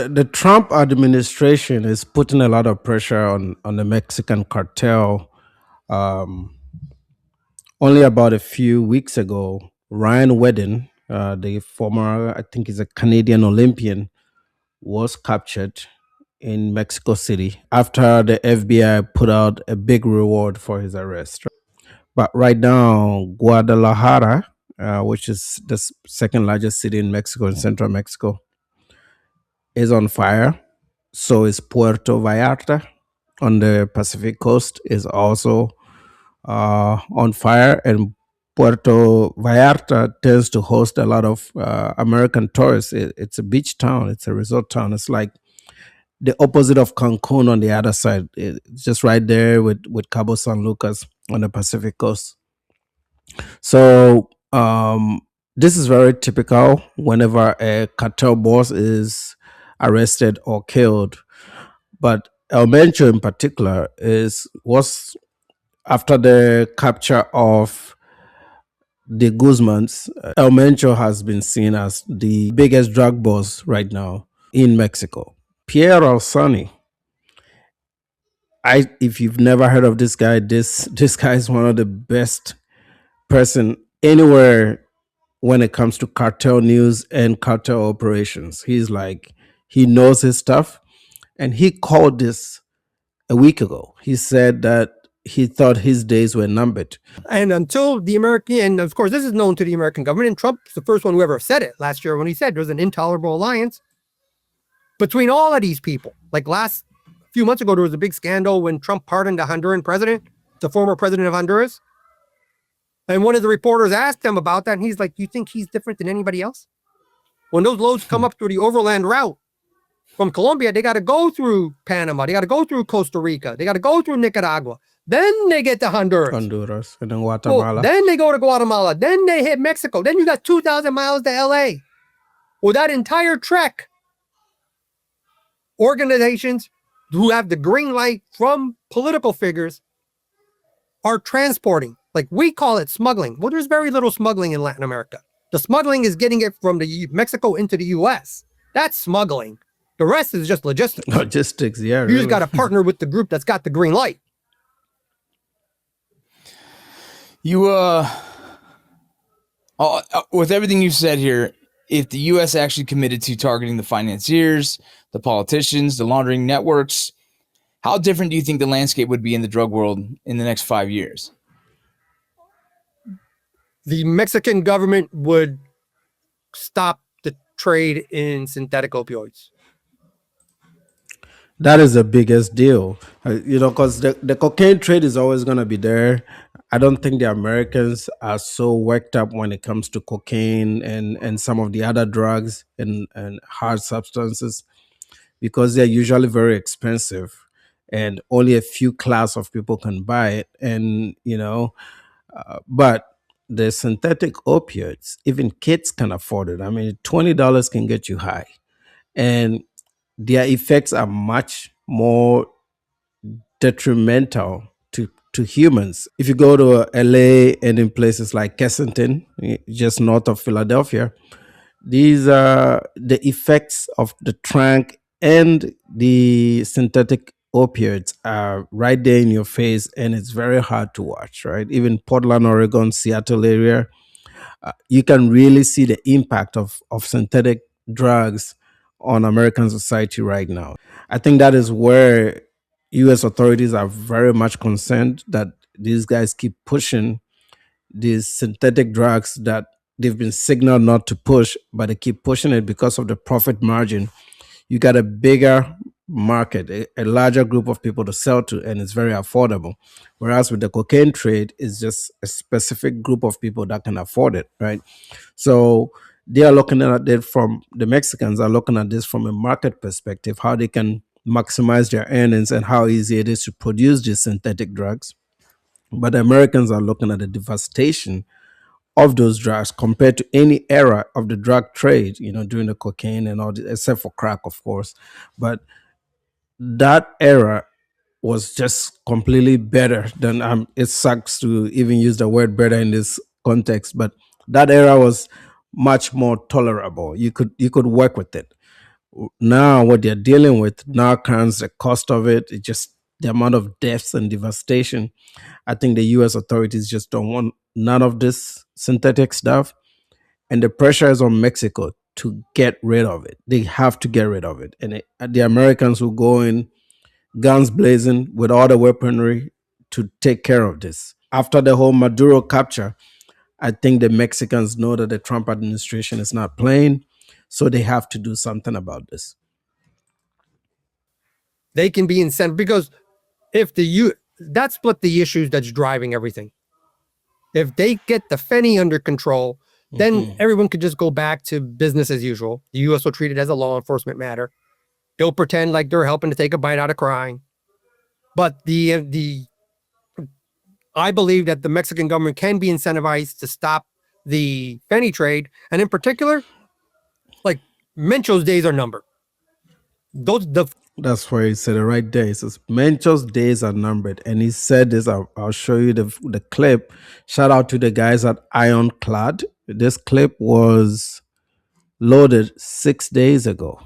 The Trump administration is putting a lot of pressure on the Mexican cartel. Um, Only about a few weeks ago, Ryan Wedden, the former, I think he's a Canadian Olympian, was captured in Mexico City after the FBI put out a big reward for his arrest. But right now, Guadalajara, which is the second largest city in Mexico, in central Mexico, is on fire. So is Puerto Vallarta on the Pacific coast is also on fire, and Puerto Vallarta tends to host a lot of American tourists. It's a beach town, it's a resort town. It's like the opposite of Cancun on the other side. It's just right there with Cabo San Lucas on the Pacific coast. So this is very typical whenever a cartel boss is arrested or killed. But El Mencho in particular is was after the capture of the Guzmans. El Mencho has been seen as the biggest drug boss right now in Mexico. Pierre Alsani, if you've never heard of this guy, this guy is one of the best person anywhere when it comes to cartel news and cartel operations. He knows his stuff, and he called this a week ago. He said that he thought his days were numbered. And until the American, and of course, this is known to the American government, and Trump's the first one who ever said it last year when he said there's an intolerable alliance between all of these people. Like last few months ago, there was a big scandal when Trump pardoned the Honduran president, the former president of Honduras. And one of the reporters asked him about that, and he's like, you think he's different than anybody else? When those loads come up through the overland route from Colombia, they got to go through Panama, they got to go through Costa Rica, they got to go through Nicaragua. Then they get to Honduras. And then Guatemala. Well, then they go to Guatemala. Then they hit Mexico. Then you got 2,000 miles to LA. Well, that entire trek, organizations who have the green light from political figures are transporting. Like we call it smuggling. Well, there's very little smuggling in Latin America. The smuggling is getting it from the Mexico into the US. That's smuggling. The rest is just logistics. Logistics, yeah. You just got to partner with the group that's got the green light. You, with everything you've said here, if the U.S. actually committed to targeting the financiers, the politicians, the laundering networks, how different do you think the landscape would be in the drug world in the next 5 years? The Mexican government would stop the trade in synthetic opioids. That is the biggest deal, because the cocaine trade is always going to be there. I don't think the Americans are so worked up when it comes to cocaine and some of the other drugs and hard substances, because they're usually very expensive and only a few class of people can buy it. And, but the synthetic opioids, even kids can afford it. I mean, $20 can get you high. And their effects are much more detrimental to humans. If you go to LA and in places like Kensington, just north of Philadelphia, these are the effects of the trank and the synthetic opioids are right there in your face, and it's very hard to watch, right? Even Portland, Oregon, Seattle area, you can really see the impact of synthetic drugs on American society right now. I think that is where US authorities are very much concerned that these guys keep pushing these synthetic drugs that they've been signaled not to push, but they keep pushing it because of the profit margin. You got a bigger market, a larger group of people to sell to, and it's very affordable. Whereas with the cocaine trade, it's just a specific group of people that can afford it, right? So they are looking at it from the Mexicans are looking at this from a market perspective, how they can maximize their earnings and how easy it is to produce these synthetic drugs. But the Americans are looking at the devastation of those drugs compared to any era of the drug trade, during the cocaine and all this, except for crack, of course. But that era was just completely better than it sucks to even use the word better in this context, but that era was much more tolerable. You could work with it. Now what they're dealing with now comes the cost of it, it just the amount of deaths and devastation. I think the US authorities just don't want none of this synthetic stuff. And the pressure is on Mexico to get rid of it. They have to get rid of it. And the Americans will go in guns blazing with all the weaponry to take care of this. After the whole Maduro capture, I think the Mexicans know that the Trump administration is not playing, so they have to do something about this. They can be incentive because if that's what the issues that's driving everything. If they get the Feni under control, then everyone could just go back to business as usual. The U.S. will treat it as a law enforcement matter. They'll pretend like they're helping to take a bite out of crime. But I believe that the Mexican government can be incentivized to stop the Feni trade, and in particular, like Mencho's days are numbered. That's where he said it right there. He says Mencho's days are numbered, and he said this. I'll show you the clip. Shout out to the guys at Ironclad. This clip was loaded 6 days ago.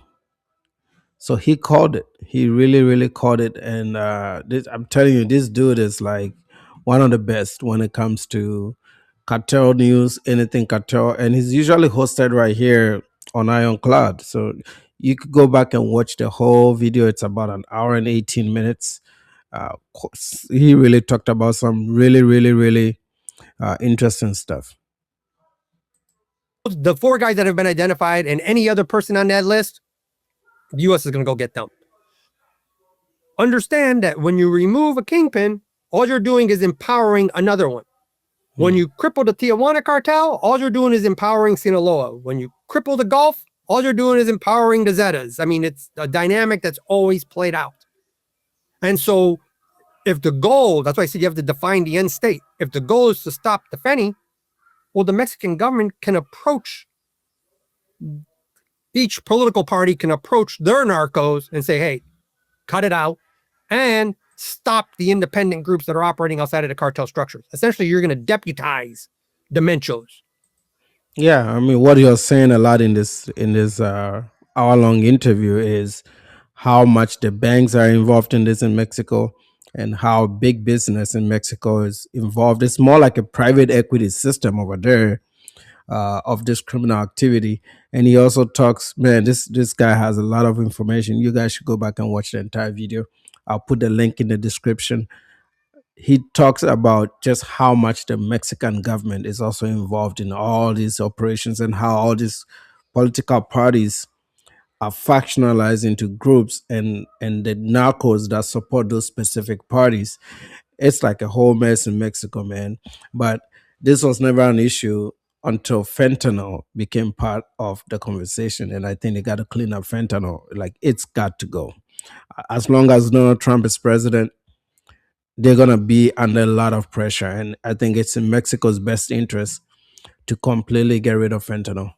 So he called it. He really, really called it. And I'm telling you, this dude is like one of the best when it comes to cartel news, anything cartel. And he's usually hosted right here on Ironclad. So you could go back and watch the whole video. It's about an hour and 18 minutes. He really talked about some really, really, really interesting stuff. The 4 guys that have been identified and any other person on that list, the U.S. is going to go get them. Understand that when you remove a kingpin, all you're doing is empowering another one. When you cripple the Tijuana cartel, all you're doing is empowering Sinaloa. When you cripple the Gulf, all you're doing is empowering the Zetas. I mean, it's a dynamic that's always played out. And so if the goal, that's why I said you have to define the end state. If the goal is to stop the Feni, well, the Mexican government can approach, each political party can approach their narcos and say, hey, cut it out and stop the independent groups that are operating outside of the cartel structures. Essentially, you're going to deputize the Menchos. Yeah, I mean, what you're saying a lot in this hour-long interview is how much the banks are involved in this in Mexico and how big business in Mexico is involved. It's more like a private equity system over there of this criminal activity. And he also talks, man, this guy has a lot of information. You guys should go back and watch the entire video. I'll put the link in the description. He talks about just how much the Mexican government is also involved in all these operations and how all these political parties are factionalized into groups and the narcos that support those specific parties. It's like a whole mess in Mexico, man. But this was never an issue until fentanyl became part of the conversation. And I think they got to clean up fentanyl. Like, it's got to go. As long as Donald Trump is president, they're going to be under a lot of pressure. And I think it's in Mexico's best interest to completely get rid of fentanyl.